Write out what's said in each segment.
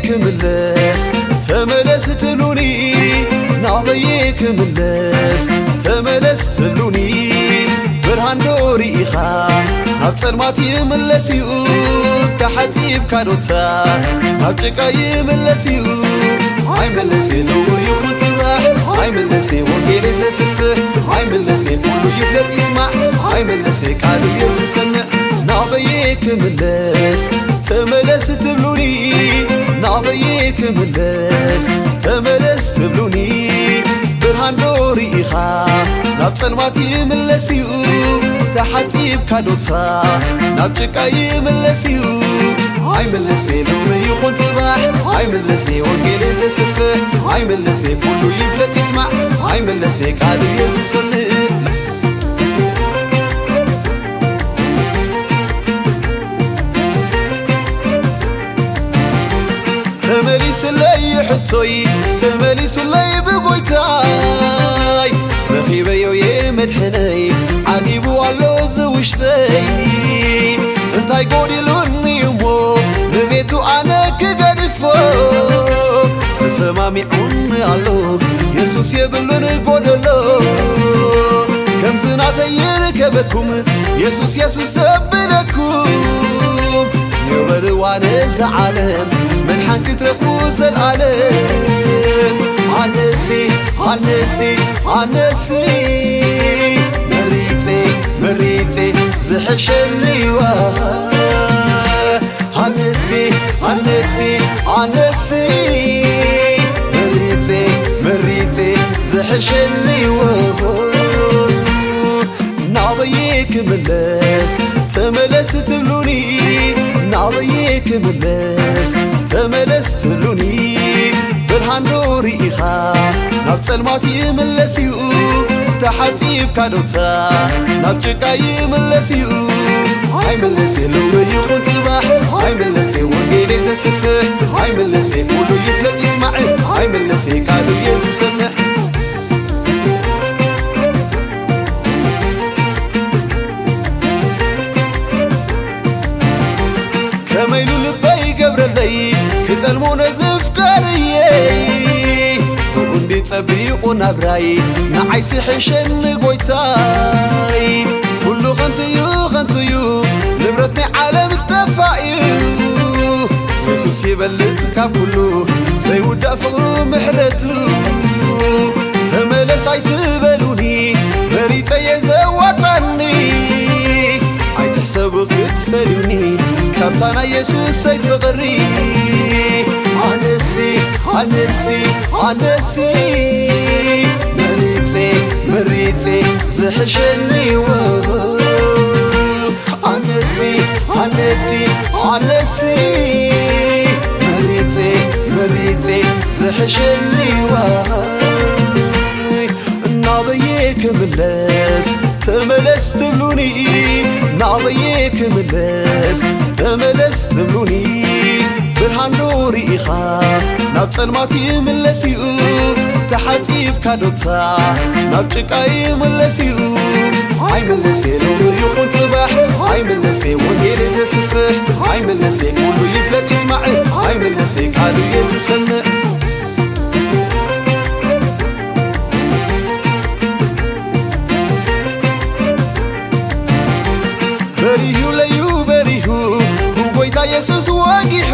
ክምለስ ተመለስ ትብሉኒ ናበይ ክምለስ ተመለስ ትብሉኒ ብርሃን ዶሪኢኻ ናብ ጸልማት ይምለስ እዩ ተሓጺብ ካዶታ ናብ ጭቃ ይምለስ እዩ ኣይመለስ ሎሙ ይኹን ጽባሕ ኣይመለስ ወንጌል ዘስፍሕ ኣይመለስ ኩሉ ይፍለጥ ይስማዕ ኣይመለስ ቃል የዝሰምዕ ናበይ ክምለስ ተመለስ ትብሉኒ ናበይ ክምለስ ተመለስ ትብሉኒ ብርሃን ዶሪኢኻ ናብ ጸልማት ይምለስ እዩ ተሓጺብ ካዶታ ናብ ጭቃ ይምለስ እዩ ኣይመለስ ሎሙ ይኹን ጽባሕ ኣይመለስ ወንጌል ዘስፍሕ ኣይመለስ ኩሉ ይፍለጥ ይስማዕ ኣይመለስ ቃል የዝሰምዕ ተመሊስለይ ሕቶይ ተመሊሱለይ ብጎይታይ ረኺበዮ የመድሕነይ ዓጊቡ ኣሎ ዝውሽተይ እንታይ ጎዲሉኒ እሞ ንቤቱ ኣነ ክገድፎ ተሰማሚዑኒ ኣሎ የሱስ የብሉን ጎደሎ ከምዝናተይ ይርከበኩም የሱስ የሱስ ዘብለኩም ንበልዋነ ዝዓለም መንሓን ክትረኽቡ ዘለዓለም ኣነሲ ኣነሲ ኣነሲ መሪፄ መሪፄ ዝሕሸኒዋ ኣነሲ ኣነሲ ኣነሲ መሪፄ መሪፄ ዝሕሸኒዎ ናበይ ክምለስ ተመለስ ትብሉኒ ናበይ ክምለስ ተመለስ ትብሉኒ ብርሃን ዶሪኢኻ ናብ ጸልማት ይምለስ እዩ ተሓጺብ ካዶታ ናብ ጭቃ ይምለስ እዩ ኣይመለስ ሎሙ ይኹን ጽባሕ ኣይመለስ ወንጌል ዘስፍሕ ኣይመለስ ኩሉ ይፍለጥ ይስማዕ ኣይመለስ ቃሉ የዝሰምዕ ከመይሉ ልበይ ገብረለይ ክጠልሞ ነዝፍቀርየ እንዲ ጸቢቑ ናብራይ ንዓይ ስሕሸኒ ጐይታይ ኩሉ ኸንትዩ ኸንትዩ ንብረት ናይ ዓለም ጠፋእዩ የሱስ ይበልጽ ካብ ኩሉ ዘይውዳእ ፍቕሩ ምሕረቱ ተመለስ ኣይትበሉኒ መሪፀየ ዘዋጣኒ ኣይትሕሰቡ ክትፈልዩኒ ካብታ ናይ የሱስ ሰይፍቕሪ ኣነሲ ኣነሲ ኣነሲ መሪፄ መሪፄ ዝሕሸኒዎ ኣነሲ ኣነሲ ኣነሲ መሪፄ መሪፄ ዝሕሸኒዋ ናበይ ክምለስ ተመለስ ትብሉኒ ናበይ ክምለስ ተመለስ ትብሉኒ ብርሃን ዶሪኢኻ ናብ ጸልማት ይምለስ እዩ ተሓጺብ ካዶታ ናብ ጭቃ ይምለስ እዩ ኣይመለስ ሎሙ ይኹን ጽባሕ ኣይመለስ ወንጌል ዘስፍሕ ኣይመለስ ኩሉ ይፍለጥ ይስማዕ ኣይመለስ ቃሉ የዝሰምዕ በሪሁ ለዩ በሪሁ ብጐይታ የሱስ ወጊሑ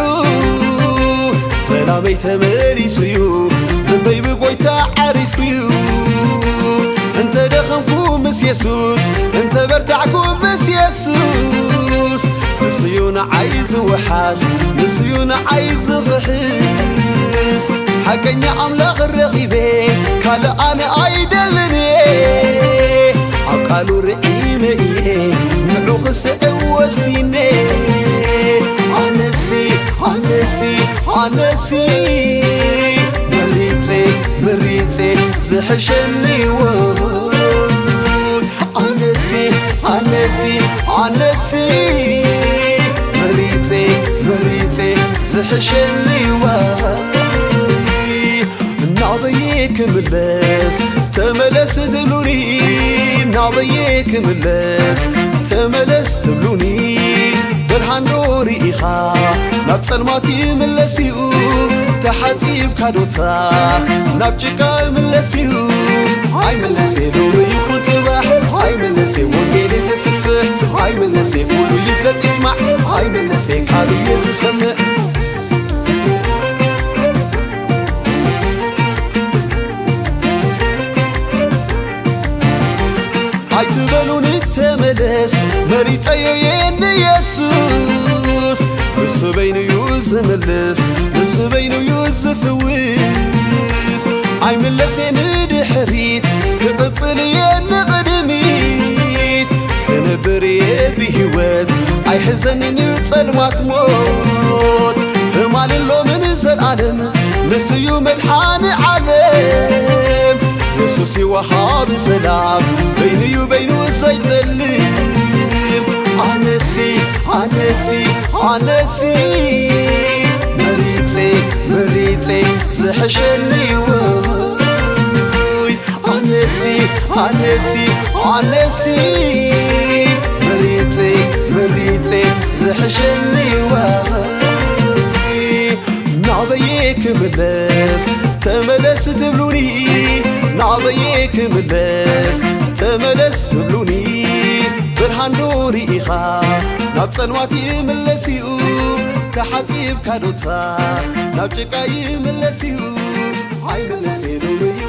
ሰላመይ ተመሊሱ እዩ ልበይ ብጐይታ ዓሪፉ እዩ እንተ ደኸምኩ ምስ የሱስ እንተ በርታዕኩ ምስ የሱስ ንስዩ ንዓይ ዝውሓስ ንስዩ ንዓይ ዝኽሕስ ሓቀኛ ኣምላኽ ረኺቤ ካልእ ኣነ ኣይደልንየ ኣብ ቃሉ ርዒመ እየ ንዑ ክስዕብ ወሲነ ኣነሲ ኣነሲ ኣነሲ መሪፄ መሪፄ ዝሕሸኒዎ ኣነሲ ኣነሲ ኣነሲ መሪፄ መሪፄ ዝሕሸኒዋ ናበይ ክምለስ ተመለስ ትብሉኒ ናበይ ክምለስ ተመለስ ትብሉኒ ብርሃን ዶሪኢኻ ናብ ጸልማት ይምለስ እዩ ተሓጺብ ካዶታ ናብ ጭቃ ይምለስ እዩ ኣይመለሴ ሎሚ ይኹን ጽባሕ ኣይመለሴ ወንጌል ዘስፍሕ ኣይመለሴ ኩሉ ይፍለጥ ይስማዕ ኣይመለሴ ቃሉ ዝሰምዕ ኣይትበሉን ተመለስ መሪጠዮ የነ ኢየሱስ ንስበይንዩ ዝምልስ ንስበይንዩ ዝፍውስ ኣይመለሴ ንድሕሪት ክቕጽል እየ ንቕድሚት ክነብር እየ ብህይወት ኣይሕዘንን ጸልማት ሞት ትማልሎ ምን ዘለዓለም ንስዩ መድሓኒ ዓለም ኢየሱስ ይወሃብ ሰላም በይንዩ በይኑ ዘይጠልም ኣነሲ ኣነሲ ኣነሲ መሪፄ ዝሕሸኒ ውይ ኣነሲ ኣነሲ ኣነሲ መሪፄ ዝሕሸኒ ናበየ ክምለስ ተመለስ ትብሉኒ ናበየ ክምለስ ተመለስ ትብሉኒ ብርሃን ኑር ኢኻ ናብ ጸልማት ይምለስ እዩ ተሓጺብ ካዶታ ናብ ጭቃ ይምለስ እዩ ኣይመለሴ ሎሚ